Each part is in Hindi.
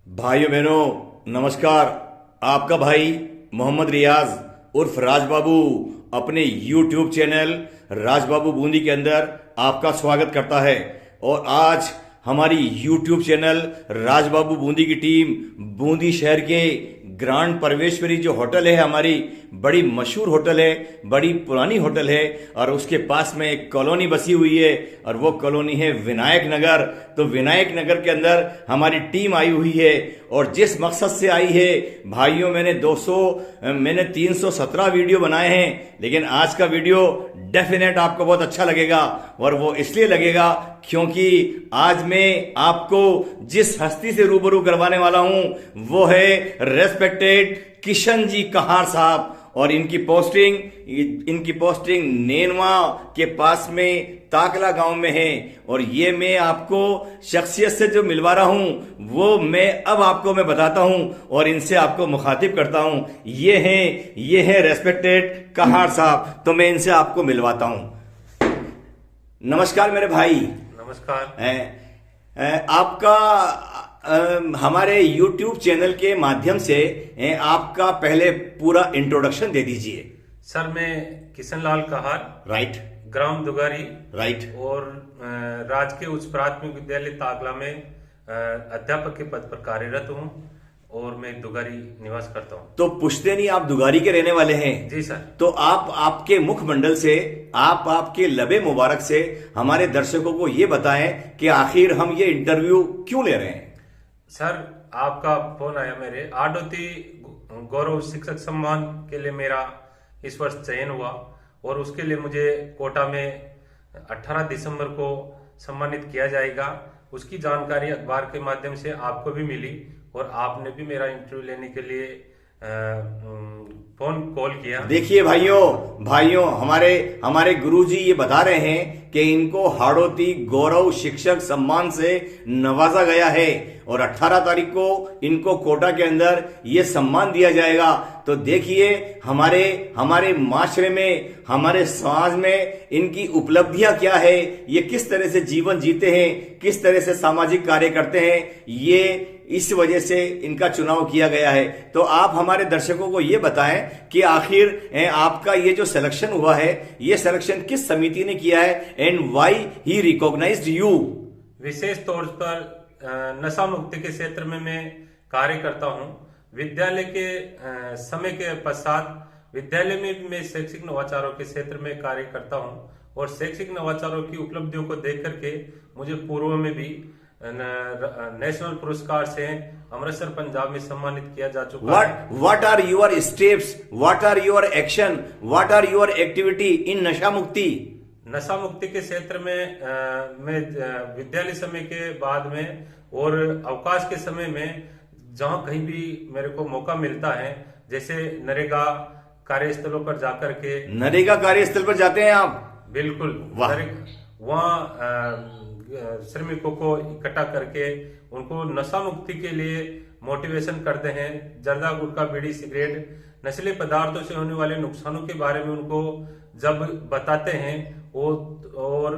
भाइयों बहनों नमस्कार। आपका भाई मोहम्मद रियाज उर्फ राज बाबू अपने YouTube चैनल राज बाबू बूंदी के अंदर आपका स्वागत करता है। और आज हमारी YouTube चैनल राज बाबू बूंदी की टीम बूंदी शहर के ग्रांड परवेश्वरी जो होटल है, हमारी बड़ी मशहूर होटल है, बड़ी पुरानी होटल है, और उसके पास में एक कॉलोनी बसी हुई है और वो कॉलोनी है विनायक नगर। तो विनायक नगर के अंदर हमारी टीम आई हुई है और जिस मकसद से आई है भाइयों, मैंने 317 वीडियो बनाए हैं, लेकिन आज का वीडियो डेफिनेट आपको बहुत अच्छा लगेगा। और वो इसलिए लगेगा क्योंकि आज मैं आपको जिस हस्ती से रूबरू करवाने वाला हूं वो है रेस्पेक्टेड किशन जी कहार साहब। और इनकी पोस्टिंग नेनवा के पास में ताकला गांव में है। और ये मैं आपको शख्सियत से जो मिलवा रहा हूं वो अब आपको मैं बताता हूं और इनसे आपको मुखातिब करता हूं। ये है रेस्पेक्टेड कहार साहब। तो मैं इनसे आपको मिलवाता हूं। नमस्कार मेरे भाई। नमस्कार। आपका हमारे YouTube चैनल के माध्यम से आपका पहले पूरा इंट्रोडक्शन दे दीजिए। सर, मैं किशन लाल कहार, राइट, ग्राम दुगारी, राइट, और राजकीय उच्च प्राथमिक विद्यालय ताकला में अध्यापक के पद पर कार्यरत हूँ और मैं दुगारी निवास करता हूँ। तो पुश्तैनी आप दुगारी के रहने वाले हैं? जी सर। तो आप आपके मुखमंडल से, आपके लबे मुबारक से हमारे दर्शकों को ये बताएं कि आखिर हम ये इंटरव्यू क्यों ले रहे हैं। सर, आपका फोन आया मेरे आडोती गौरव शिक्षक सम्मान के लिए मेरा इस वर्ष चयन हुआ और उसके लिए मुझे कोटा में 18 दिसंबर को सम्मानित किया जाएगा। उसकी जानकारी अखबार के माध्यम से आपको भी मिली और आपने भी मेरा इंटरव्यू लेने के लिए फोन कॉल किया। देखिए भाइयों हमारे गुरुजी ये बता रहे हैं कि इनको हाड़ोती गौरव शिक्षक सम्मान से नवाजा गया है और 18 तारीख को इनको कोटा के अंदर ये सम्मान दिया जाएगा। तो देखिए हमारे माशरे में, हमारे समाज में इनकी उपलब्धियां क्या है, ये किस तरह से जीवन जीते हैं, किस तरह से सामाजिक कार्य करते हैं, ये इस वजह से इनका चुनाव किया गया है। तो आप हमारे दर्शकों को ये बताएं कि आखिर आपका ये जो सिलेक्शन हुआ है, ये सिलेक्शन किस समिति ने किया है and why he recognised you. विशेष तौर पर नशा मुक्ति के क्षेत्र में मैं कार्य करता हूं। विद्यालय के समय के पश्चात विद्यालय में भी मैं शैक्षिक नवाचारों के क्षेत्र में कार्य करता हूं और शैक्षिक नवाचारों की उपलब्धियों को देख करके मुझे पूर्व में भी नेशनल पुरस्कार से अमृतसर पंजाब में सम्मानित किया जा चुका है। What are your steps? What are your action? What are your activity in नशा मुक्ति? नशा मुक्ति के क्षेत्र में मैं विद्यालय समय के बाद में और अवकाश के समय में जहां कहीं भी मेरे को मौका मिलता है, जैसे नरेगा कार्यस्थलों पर जाकर के। नरेगा कार्यस्थल पर जाते हैं आप? बिल्कुल। वहाँ श्रमिकों को इकट्ठा करके उनको नशा मुक्ति के लिए मोटिवेशन करते हैं। जर्दा, गुटखा, बीड़ी, सिगरेट, नशीले पदार्थों से होने वाले नुकसानों के बारे में उनको जब बताते हैं और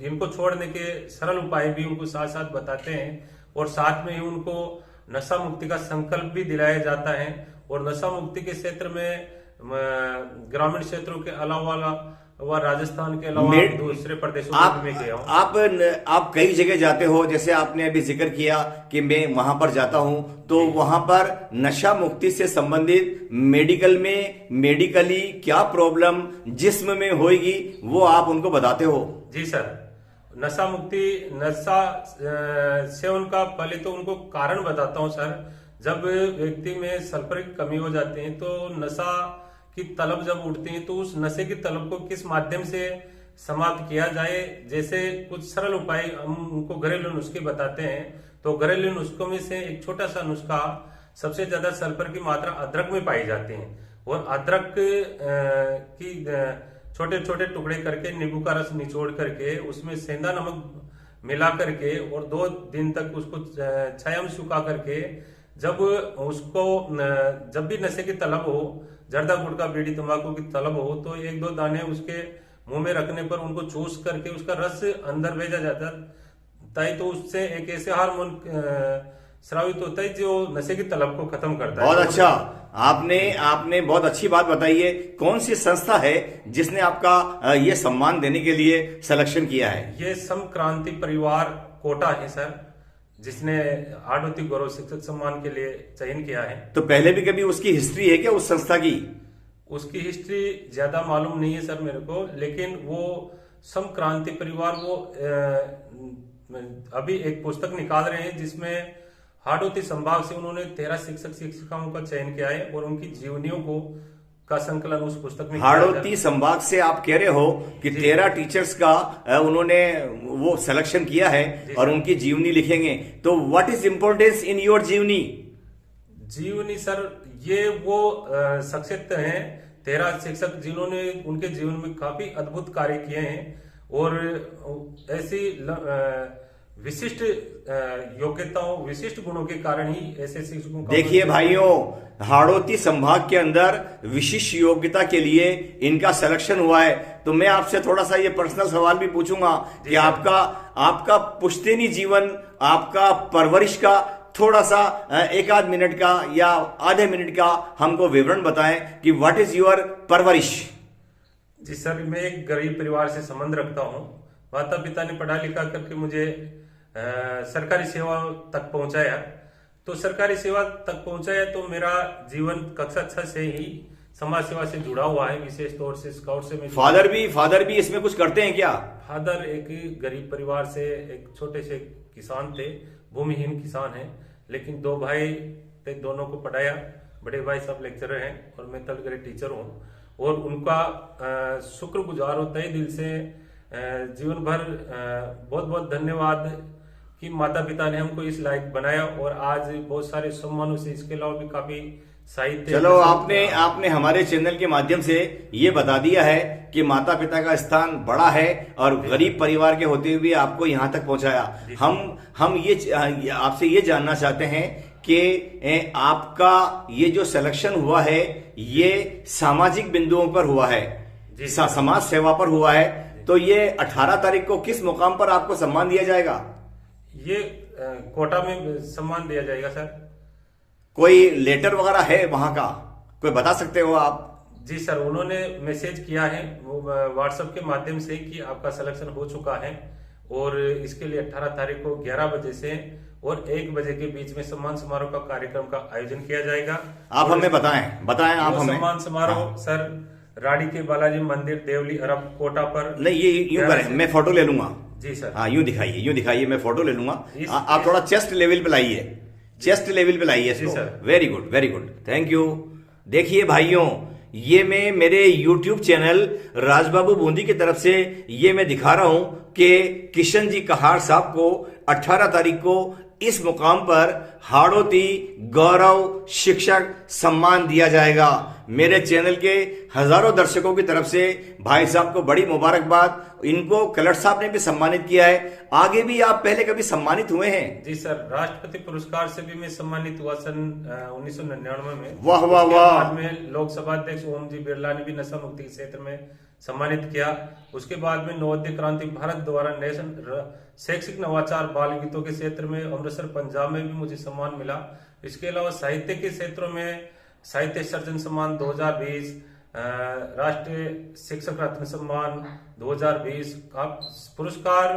इनको छोड़ने के सरल उपाय भी उनको साथ साथ बताते हैं और साथ में ही उनको नशा मुक्ति का संकल्प भी दिलाया जाता है। और नशा मुक्ति के क्षेत्र में ग्रामीण क्षेत्रों के अलावा वह राजस्थान के अलावा दूसरे प्रदेशों में भी गया हूँ। आप कई जगह जाते हो, जैसे आपने अभी जिक्र किया कि मैं वहां पर जाता हूं, तो वहां पर नशा मुक्ति से संबंधित मेडिकली क्या प्रॉब्लम जिस्म में होगी वो आप उनको बताते हो? जी सर। नशा सेवन का पहले तो उनको कारण बताता हूँ सर। जब व्यक्ति में सल्फर की कमी हो जाती है तो नशा की तलब जब उठती है तो उस नशे की तलब को किस माध्यम से समाप्त किया जाए, जैसे कुछ सरल उपाय हम उनको घरेलू नुस्खे बताते हैं। तो घरेलू नुस्खों में से एक छोटा सा नुस्खा, सबसे ज्यादा सल्फर की मात्रा अदरक में पाई जाती है और अदरक की छोटे छोटे टुकड़े करके नींबू का रस निचोड़ करके उसमें सेंधा नमक मिला करके और 2 दिन तक उसको छाया में सुखा करके जब भी नशे की तलब हो, जर्दा, गुटखा, बीड़ी, तंबाकू की तलब हो, तो 1-2 दाने उसके मुंह में रखने पर उनको चूस करके उसका रस अंदर भेजा जाता है, तो उससे एक ऐसे हार्मोन स्रावित होता है जो नशे की तलब को खत्म करता है। बहुत अच्छा, आपने बहुत अच्छी बात बताई है। कौन सी संस्था है जिसने आपका ये सम्मान देने के लिए सिलेक्शन किया है? ये समक्रांति परिवार कोटा है सर, जिसने हाड़ौती गौरव शिक्षक सम्मान के लिए चयन किया है। तो पहले भी कभी उसकी हिस्ट्री है क्या उस संस्था की? उसकी हिस्ट्री ज्यादा मालूम नहीं है सर मेरे को, लेकिन वो समक्रांति परिवार वो अभी एक पुस्तक निकाल रहे हैं जिसमें हाड़ौती संभाग से उन्होंने 13 शिक्षक शिक्षिकाओं का चयन किया है और उनकी जीवनियों को का संकलन उस पुस्तक में। हाड़ौती संभाग से आप कह रहे हो कि 13 टीचर्स का उन्होंने वो सिलेक्शन किया है और उनकी जीवनी लिखेंगे। तो what is importance in your जीवनी? जीवनी सर, ये वो शख्सियत हैं 13 शिक्षक जिन्होंने उनके जीवन में काफी अद्भुत कार्य किए हैं और ऐसी विशिष्ट योग्यताओं विशिष्ट गुणों के कारण ही ऐसे शिक्षकों का। देखिए भाइयों, हाड़ौती संभाग के अंदर विशिष्ट योग्यता के लिए इनका सिलेक्शन हुआ है। तो मैं आपसे थोड़ा सा ये पर्सनल सवाल भी पूछूंगा कि आपका पुश्तैनी जीवन, आपका परवरिश का थोड़ा सा एक आध मिनट का या आधे मिनट का हमको विवरण बताएं कि व्हाट इज योर परवरिश। जी सर, मैं एक गरीब परिवार से संबंध रखता हूँ। माता पिता ने पढ़ा लिखा करके मुझे सरकारी सेवा तक पहुंचाया। तो सरकारी सेवा तक पहुंचाया तो मेरा जीवन कक्षा 6 से ही समाज सेवा से जुड़ा हुआ है, विशेष तौर से स्काउट से। फादर भी इसमें कुछ करते हैं क्या? फादर एक गरीब परिवार से एक छोटे से किसान थे, भूमिहीन किसान हैं, लेकिन 2 भाई थे, दोनों को पढ़ाया। बड़े भाई सब लेक्चरर हैं और मैं तल ग्रेड टीचर हूँ और उनका शुक्रगुजार होता है दिल से जीवन भर। बहुत बहुत धन्यवाद कि माता पिता ने हमको इस लायक बनाया और आज बहुत सारे सम्मानों से, इसके अलावा भी काफी साहित्य। चलो, आपने हमारे चैनल के माध्यम से ये बता दिया है कि माता पिता का स्थान बड़ा है और गरीब परिवार के होते हुए आपको यहाँ तक पहुंचाया। हम ये आपसे ये जानना चाहते हैं कि आपका ये जो सिलेक्शन हुआ है ये सामाजिक बिंदुओं पर हुआ है, समाज सेवा पर हुआ है। तो ये 18 तारीख को किस मुकाम पर आपको सम्मान दिया जाएगा? ये कोटा में सम्मान दिया जाएगा सर। कोई लेटर वगैरह है वहां का, कोई बता सकते हो आप? जी सर, उन्होंने मैसेज किया है वो व्हाट्सएप के माध्यम से कि आपका सिलेक्शन हो चुका है और इसके लिए 18 तारीख को 11 बजे से और 1 बजे के बीच में सम्मान समारोह का कार्यक्रम का आयोजन किया जाएगा। आप हमें बताएं आप हमें। सम्मान समारोह सर राड़ी के बालाजी मंदिर, देवली अरब, कोटा पर। नहीं, ये यूं करें, मैं फोटो ले लूंगा। जी सर। हाँ, यूं दिखाइए, मैं फोटो ले लूंगा। आप थोड़ा चेस्ट लेवल पे लाइए, चेस्ट लेवल पे लाइए इसको। Very good, thank you. देखिए भाइयों, ये मैं मेरे YouTube चैनल राजबाबू बूंदी की तरफ से ये मैं दिखा रहा हूं कि किशन जी कहार साहब को 18 तारीख को इस मुकाम पर हाड़ौती गौरव शिक्षक सम्मान दिया जाएगा। मेरे चैनल के हजारों दर्शकों की तरफ से भाई साहब को बड़ी मुबारकबाद। इनको कलर साहब ने भी सम्मानित किया है। आगे भी आप पहले कभी सम्मानित हुए हैं? जी सर, राष्ट्रपति पुरस्कार से भी मैं सम्मानित हुआ सन 1999 में। वाह वाह वाह। बाद में लोकसभा अध्यक्ष ओम जी बिरला ने भी नशा मुक्ति के क्षेत्र में सम्मानित किया। उसके बाद में नवोदय क्रांति भारत द्वारा नेशनल शैक्षिक नवाचार बाल गीतों के क्षेत्र में अमृतसर पंजाब में भी मुझे सम्मान मिला। इसके अलावा साहित्य के क्षेत्रों में साहित्य सर्जन सम्मान 2020, राष्ट्रीय शिक्षक रत्न सम्मान 2020 पुरस्कार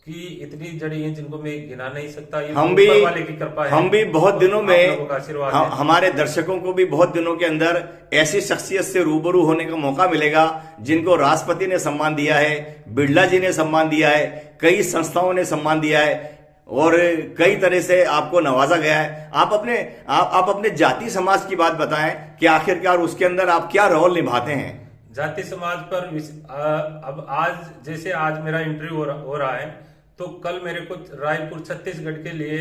की इतनी जड़ी है जिनको मैं गिना नहीं सकता। ये ऊपर वाले की कृपा है। हम भी बहुत दिनों में आशीर्वाद हमारे दर्शकों को भी बहुत दिनों के अंदर ऐसी शख्सियत से रूबरू होने का मौका मिलेगा जिनको राष्ट्रपति ने सम्मान दिया है, बिरला जी ने सम्मान दिया है, कई संस्थाओं ने सम्मान दिया है और कई तरह से आपको नवाजा गया है। आप अपने जाति समाज की बात बताएं कि आखिरकार उसके अंदर आप क्या रोल निभाते हैं? जाति समाज पर अब आज जैसे आज मेरा इंटरव्यू हो रहा है तो कल मेरे को रायपुर छत्तीसगढ़ के लिए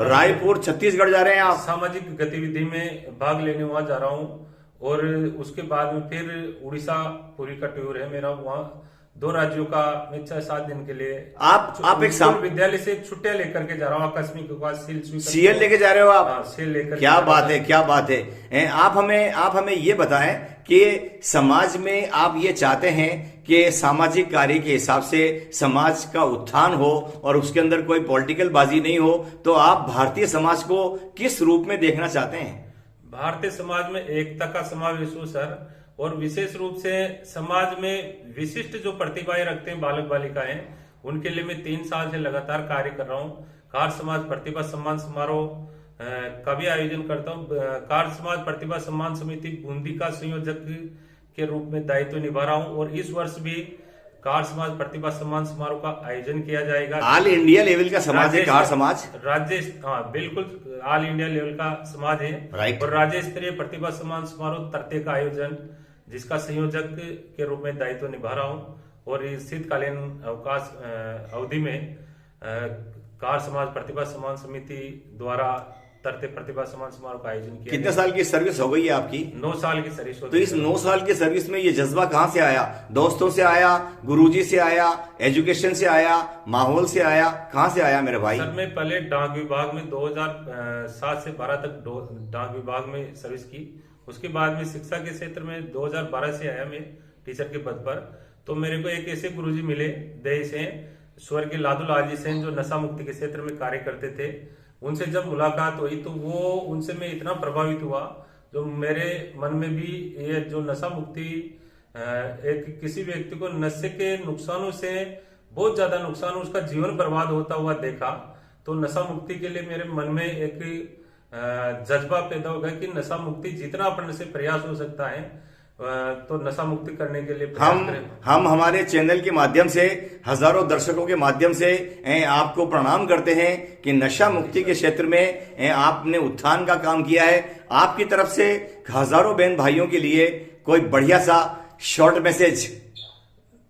रायपुर छत्तीसगढ़ जा रहे हैं आप? सामाजिक गतिविधि में भाग लेने वहां जा रहा हूं और उसके बाद में फिर उड़ीसा पूरी का टूर है मेरा। वहां 2 राज्यों का मैं 6-7 दिन के लिए आप एक स्कूल विद्यालय से छुट्टियां लेकर के जा रहा हूँ आकस्मिक सीएल लेके जा रहे हो आप? हाँ, सीएल लेकर क्या बात है, क्या बात है। आप हमें ये बताएं कि समाज में आप ये चाहते हैं कि सामाजिक कार्य के हिसाब से समाज का उत्थान हो और उसके अंदर कोई पॉलिटिकल बाजी नहीं हो, तो आप भारतीय समाज को किस रूप में देखना चाहते हैं? भारतीय समाज में एकता का समावेश हो सर, और विशेष रूप से समाज में विशिष्ट जो प्रतिभाएं रखते हैं बालक बालिकाएं, उनके लिए मैं 3 साल से लगातार कार्य कर रहा हूँ। कार्य समाज प्रतिभा सम्मान समारोह का भी आयोजन करता हूँ। कार्य समाज प्रतिभा सम्मान समिति बूंदी का संयोजक के रूप में दायित्व निभा रहा हूँ, और इस वर्ष भी कार्य समाज प्रतिभा सम्मान समारोह का आयोजन किया जाएगा। ऑल इंडिया लेवल का समाज है कार्य समाज? हाँ बिल्कुल, ऑल इंडिया लेवल का समाज है। राइट। और राज्य स्तरीय प्रतिभा सम्मान समारोह तरते का आयोजन, जिसका संयोजक के रूप में दायित्व निभा रहा हूँ, और इस शीतकालीन अवकाश अवधि में कार्य समाज प्रतिभा सम्मान समिति द्वारा तरते प्रतिभा सम्मान समारोह का आयोजन किया। कितने साल की सर्विस हो गई है आपकी? 9 साल की सर्विस। तो इस 9 साल की सर्विस में ये जज्बा कहाँ से आया? दोस्तों से आया, गुरुजी से आया, एजुकेशन से आया, माहौल से आया, कहाँ से आया मेरे भाई? सर मैं पहले डाक विभाग में 2007 से 12 तक डाक विभाग में सर्विस की। उसके बाद में शिक्षा के क्षेत्र में 2012 से आया मैं टीचर के पद पर। तो मेरे को एक ऐसे गुरुजी मिले देश से, स्वर्गीय लादू लाल जी सेन, जो नशा मुक्ति के क्षेत्र में कार्य करते थे। उनसे जब मुलाकात हुई तो उनसे मैं इतना प्रभावित हुआ, जो मेरे मन में भी ये जो नशा मुक्ति, एक किसी व्यक्ति को नशे के नुकसानों से बहुत ज्यादा नुकसान, उसका जीवन बर्बाद होता हुआ देखा। तो नशा मुक्ति के लिए मेरे मन में एक जज्बा पैदा हो गया कि नशा मुक्ति जितना अपने से प्रयास हो सकता है, तो नशा मुक्ति करने के लिए हम हमारे चैनल के माध्यम से, हजारों दर्शकों के माध्यम से आपको प्रणाम करते हैं कि नशा मुक्ति के क्षेत्र में आपने उत्थान का काम किया है। आपकी तरफ से हजारों बहन भाइयों के लिए कोई बढ़िया सा शॉर्ट मैसेज।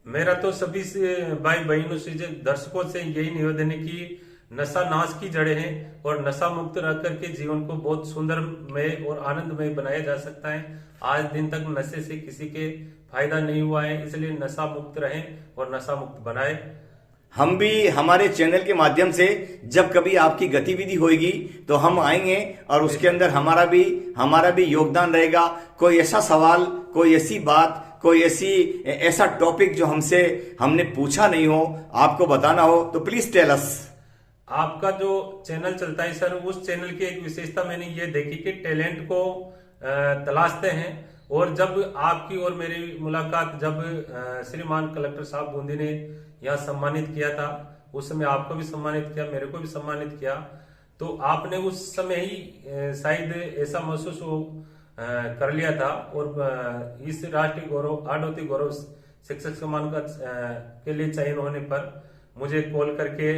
मेरा तो सभी से भाई बहनों से, दर्शकों से यही निवेदन है कि नशा नाश की जड़ें हैं, और नशा मुक्त रह करके जीवन को बहुत सुंदरमय और आनंदमय बनाया जा सकता है। आज दिन तक नशे से किसी के फायदा नहीं हुआ है, इसलिए नशा मुक्त रहें और नशा मुक्त बनाए। हम भी हमारे चैनल के माध्यम से जब कभी आपकी गतिविधि होगी तो हम आएंगे, और उसके अंदर हमारा भी योगदान रहेगा। कोई ऐसा सवाल, कोई ऐसी बात, कोई ऐसा टॉपिक जो हमने पूछा नहीं हो, आपको बताना हो, तो प्लीज टेल अस। आपका जो चैनल चलता है सर, उस चैनल की एक विशेषता मैंने ये देखी कि टैलेंट को तलाशते हैं। और जब आपकी और मेरी मुलाकात, जब श्रीमान कलेक्टर साहब बूंदी ने यहाँ सम्मानित किया था, उस समय आपको भी सम्मानित किया, मेरे को भी सम्मानित किया, तो आपने उस समय ही शायद ऐसा महसूस कर लिया था। और इस राष्ट्रीय गौरव, आडोती गौरव शिक्षक सम्मान के लिए चयन होने पर मुझे कॉल करके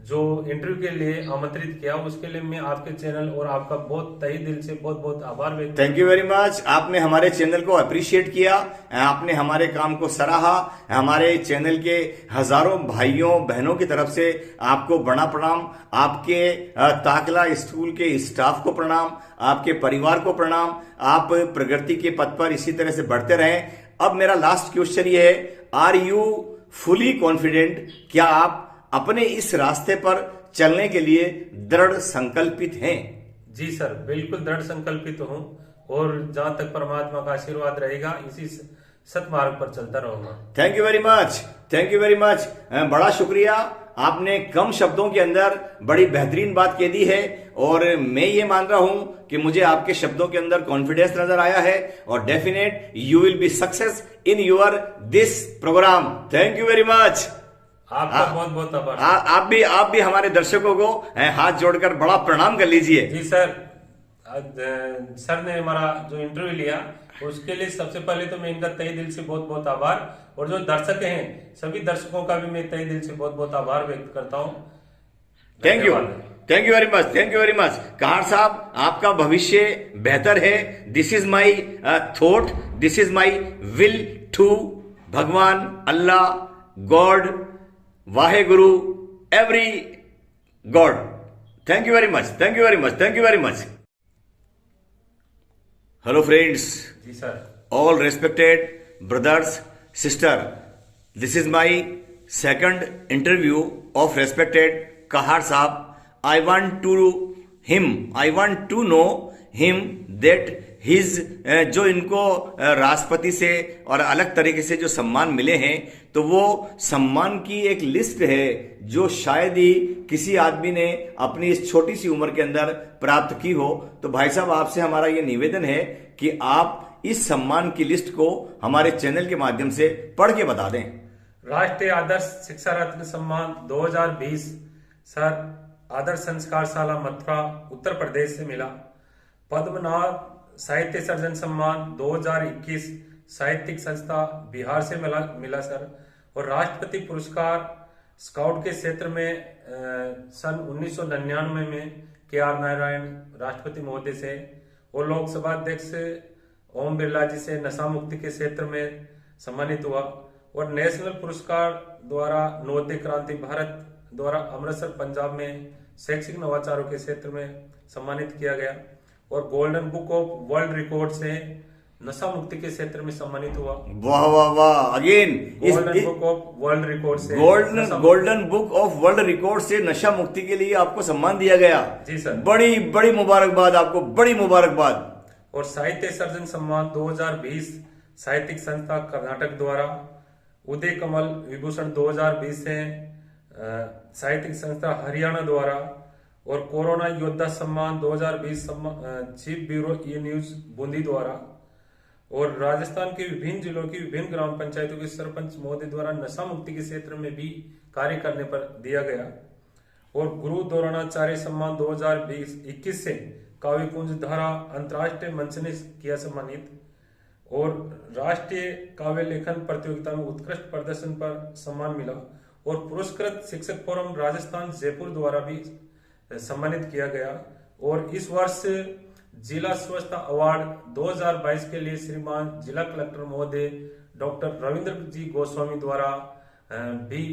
जो इंटरव्यू के लिए आमंत्रित किया, उसके लिए मैं आपके चैनल और आपका बहुत तहे दिल से बहुत बहुत आभार व्यक्त। Thank you very much. आपने हमारे चैनल को अप्रिशिएट किया, आपने हमारे काम को सराहा। हमारे चैनल के हजारों भाइयों बहनों की तरफ से आपको बड़ा प्रणाम। आपके ताकला स्कूल के स्टाफ को प्रणाम, आपके परिवार को प्रणाम। आप प्रगति के पथ पर इसी तरह से बढ़ते रहें। अब मेरा लास्ट क्वेश्चन ये है, आर यू फुली कॉन्फिडेंट? क्या आप अपने इस रास्ते पर चलने के लिए दृढ़ संकल्पित हैं? जी सर, बिल्कुल दृढ़ संकल्पित हूँ, और जहां तक परमात्मा का आशीर्वाद रहेगा इसी सतमार्ग पर चलता रहूंगा। Thank you very much, thank you very much. बड़ा शुक्रिया, आपने कम शब्दों के अंदर बड़ी बेहतरीन बात कह दी है, और मैं ये मान रहा हूं कि मुझे आपके शब्दों के अंदर कॉन्फिडेंस नजर आया है, और definite you will be success in your this program. Thank you very much. आपका बहुत बहुत आभार। आप भी हमारे दर्शकों को हाथ जोड़कर बड़ा प्रणाम कर लीजिए। जी सर, सर ने हमारा जो इंटरव्यू लिया उसके लिए सबसे पहले तो मैं इनका तहे दिल से बहुत बहुत आभार, और जो दर्शक हैं सभी दर्शकों का भी मैं तहे दिल से बहुत बहुत आभार व्यक्त करता हूँ। Thank you, thank you very much, thank you very much. Kahar साहब, आपका भविष्य बेहतर है। This is my thought, this is my will too. भगवान, Allah, God, Waheguru, every God. Thank you very much, thank you very much, thank you very much. Hello friends, जी sir, all respected brothers, sister, This is my second interview of respected Kahar Saab. I want to know him that his जो इनको राष्ट्रपति से और अलग तरीके से जो सम्मान मिले हैं, तो वो सम्मान की एक लिस्ट है जो शायद ही किसी आदमी ने अपनी इस छोटी सी उम्र के अंदर प्राप्त की हो। तो भाई साहब, आपसे हमारा ये निवेदन है कि आप इस सम्मान की लिस्ट को हमारे चैनल के माध्यम से पढ़ के बता दें। राष्ट्रीय आदर्श शिक्षा रत्न सम्मान 2020 सर आदर्श संस्कार शाला मथुरा उत्तर प्रदेश से मिला। पद्मनाभ साहित्य सर्जन सम्मान 2021 साहित्यिक संस्था बिहार से मिला सर। और राष्ट्रपति पुरस्कार स्काउट के क्षेत्र में सन 1999 में के.आर. नारायण राष्ट्रपति महोदय से और लोकसभा अध्यक्ष ओम बिरला जी से नशा मुक्ति के क्षेत्र में सम्मानित हुआ। और नेशनल पुरस्कार द्वारा नवोदय क्रांति भारत द्वारा अमृतसर पंजाब में शैक्षिक नवाचारों के क्षेत्र में सम्मानित किया गया। और golden book of world record से नशा मुक्ति के क्षेत्र में सम्मानित हुआ। वाह वाह वाह, again golden book of world record से golden book of world record से नशा मुक्ति के लिए आपको सम्मान दिया गया। जी सर, बड़ी बड़ी मुबारकबाद आपको, बड़ी मुबारकबाद। और साहित्य सर्जन सम्मान 2020 साहित्यिक संस्था कर्नाटक द्वारा उदय कमल विभूषण 2020 से साहित्यिक संस्था हरियाणा द्वारा। और कोरोना योद्धा सम्मान 2020 चीफ ब्यूरो ई न्यूज बूंदी द्वारा। और राजस्थान के विभिन्न जिलों की विभिन्न ग्राम पंचायतों के सरपंच महोदय द्वारा नशा मुक्ति के क्षेत्र में भी कार्य करने पर दिया गया। और गुरु द्रोणाचार्य सम्मान 2021 से काव्य कुंज धारा अंतर्राष्ट्रीय मंच ने किया सम्मानित। और राष्ट्रीय काव्य लेखन प्रतियोगिता में उत्कृष्ट प्रदर्शन पर सम्मान मिला। और पुरस्कृत शिक्षक फोरम राजस्थान जयपुर द्वारा भी सम्मानित किया गया। और इस वर्ष जिला स्वच्छता अवार्ड 2022 के लिए श्रीमान जिला कलेक्टर महोदय डॉक्टर रविंद्र जी गोस्वामी द्वारा भी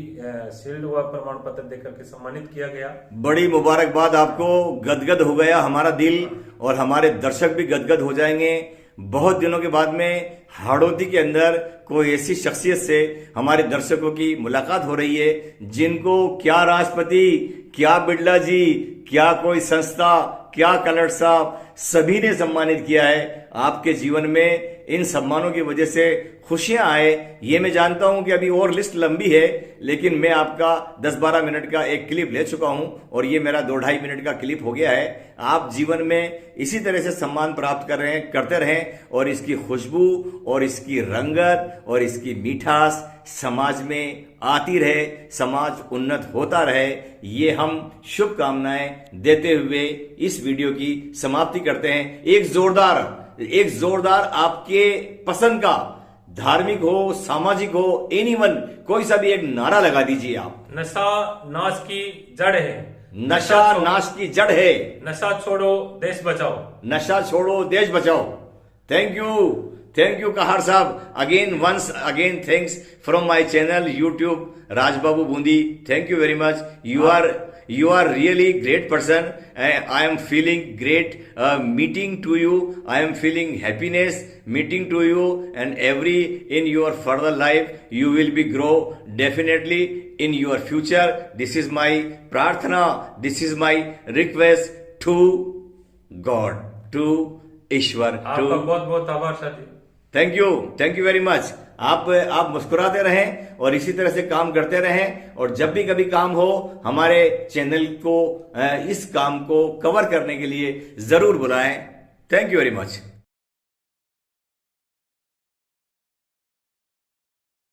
शील्ड व प्रमाण पत्र देकर के सम्मानित किया गया। बड़ी मुबारकबाद आपको, गदगद हो गया हमारा दिल और हमारे दर्शक भी गदगद हो जाएंगे। बहुत दिनों के बाद में हाड़ौती के अंदर कोई ऐसी शख्सियत से हमारे दर्शकों की मुलाकात हो रही है जिनको क्या राष्ट्रपति, क्या बिड़ला जी, क्या कोई संस्था, क्या कलेक्टर साहब, सभी ने सम्मानित किया है। आपके जीवन में इन सम्मानों की वजह से खुशियां आए, ये मैं जानता हूं कि अभी और लिस्ट लंबी है, लेकिन मैं आपका 10-12 मिनट का एक क्लिप ले चुका हूं और ये मेरा 2-2.5 मिनट का क्लिप हो गया है। आप जीवन में इसी तरह से सम्मान प्राप्त करते रहें और इसकी खुशबू और इसकी रंगत और इसकी मिठास समाज में आती रहे, समाज उन्नत होता रहे। ये हम शुभकामनाएं देते हुए इस वीडियो की समाप्ति करते हैं। एक जोरदार आपके पसंद का, धार्मिक हो, सामाजिक हो, एनीवन, कोई सा भी एक नारा लगा दीजिए आप। नशा नाश की जड़ है, नशा नाश की जड़ है, नशा छोड़ो देश बचाओ, नशा छोड़ो देश बचाओ। थैंक यू कहर साहब। once again thanks from my channel YouTube Rajbabu Bundi. Thank you very much. You are really great person. I am feeling great meeting to you. I am feeling happiness meeting to you, and in your further life you will be grow definitely in your future. This is my prarthana, this is my request to God, to Ishwar. आपका बहुत बहुत आभार sir. Thank you very much. आप मुस्कुराते रहें और इसी तरह से काम करते रहें, और जब भी कभी काम हो हमारे चैनल को इस काम को कवर करने के लिए जरूर बुलाएं। Thank you very much.